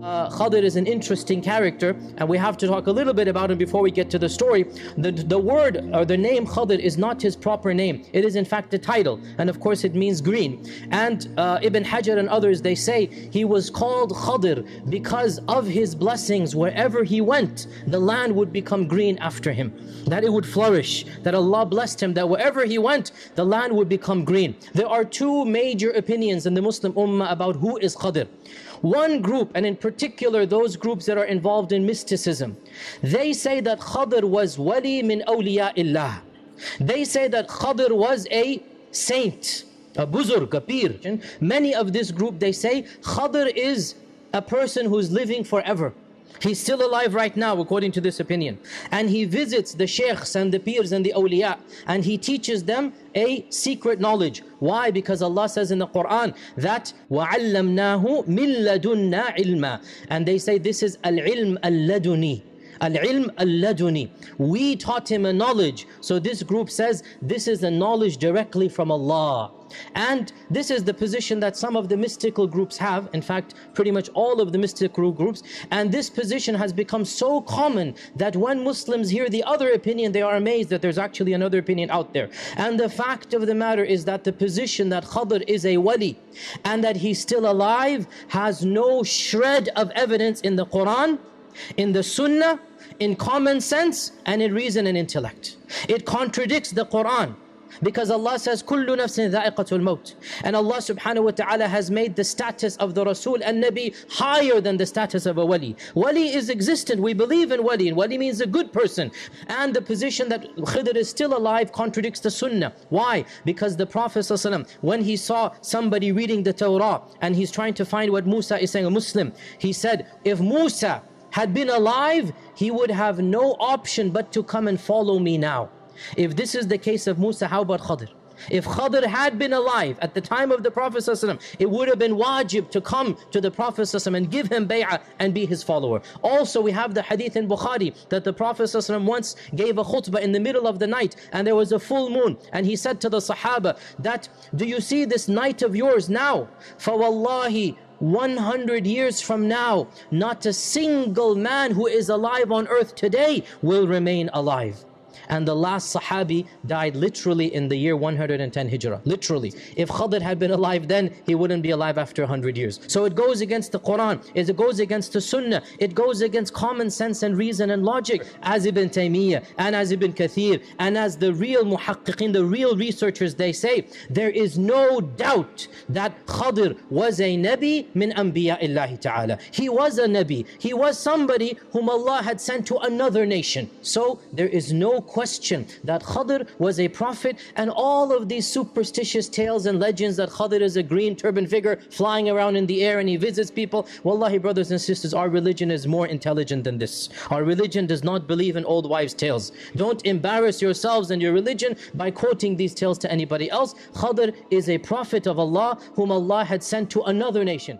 Khidr is an interesting character, and we have to talk a little bit about him before we get to the story. The word or the name Khidr is not his proper name. It is in fact a title, and of course it means green. And Ibn Hajar and others, they say he was called Khidr because of his blessings. Wherever he went, the land would become green after him, that it would flourish, that Allah blessed him, that wherever he went, the land would become green. There are two major opinions in the Muslim Ummah about who is Khidr. One group, and in particular those groups that are involved in mysticism, they say that Khidr was wali min awliya'illah. They say that Khidr was a saint, a buzurg, a pir. Many of this group, they say Khidr is a person who's living forever. He's still alive right now, according to this opinion. And he visits the sheikhs and the pirs and the awliya, and he teaches them a secret knowledge. Why? Because Allah says in the Quran that وَعَلَّمْنَاهُ مِن لَدُنَّا عِلْمًا. And they say this is al-ilm al-laduni. Al-ilm al-laduni. We taught him a knowledge. So this group says this is a knowledge directly from Allah. And this is the position that some of the mystical groups have. In fact, pretty much all of the mystical groups. And this position has become so common that when Muslims hear the other opinion, they are amazed that there's actually another opinion out there. And the fact of the matter is that the position that Khidr is a wali and that he's still alive has no shred of evidence in the Quran, in the Sunnah, in common sense, and in reason and intellect. It contradicts the Quran. Because Allah says, كُلُّ نَفْسٍ ذَائِقَةُ الْمَوْتِ. And Allah subhanahu wa ta'ala has made the status of the Rasul and Nabi higher than the status of a wali. Wali is existent, we believe in wali, and wali means a good person. And the position that Khidr is still alive contradicts the Sunnah. Why? Because the Prophet ﷺ, when he saw somebody reading the Torah, and he's trying to find what Musa is saying, a Muslim, he said, if Musa had been alive, he would have no option but to come and follow me now. If this is the case of Musa, how about Khidr? If Khidr had been alive at the time of the Prophet ﷺ, it would have been wajib to come to the Prophet ﷺ and give him bay'ah and be his follower. Also, we have the hadith in Bukhari that the Prophet ﷺ once gave a khutbah in the middle of the night, and there was a full moon, and he said to the Sahaba that, do you see this night of yours now? فَوَاللَّهِ 100 years from now, not a single man who is alive on earth today will remain alive. And the last Sahabi died literally in the year 110 Hijrah. Literally. If Khidr had been alive then, he wouldn't be alive after 100 years. So it goes against the Quran, it goes against the Sunnah, it goes against common sense and reason and logic. As Ibn Taymiyyah and as Ibn Kathir and as the real muhaqqiqin, the real researchers, they say, there is no doubt that Khidr was a Nabi min anbiya'illahi ta'ala. He was a Nabi. He was somebody whom Allah had sent to another nation. So there is no question that Khidr was a prophet, and all of these superstitious tales and legends that Khidr is a green turban figure flying around in the air and he visits people. Wallahi, brothers and sisters, our religion is more intelligent than this. Our religion does not believe in old wives' tales. Don't embarrass yourselves and your religion by quoting these tales to anybody else. Khidr is a prophet of Allah whom Allah had sent to another nation.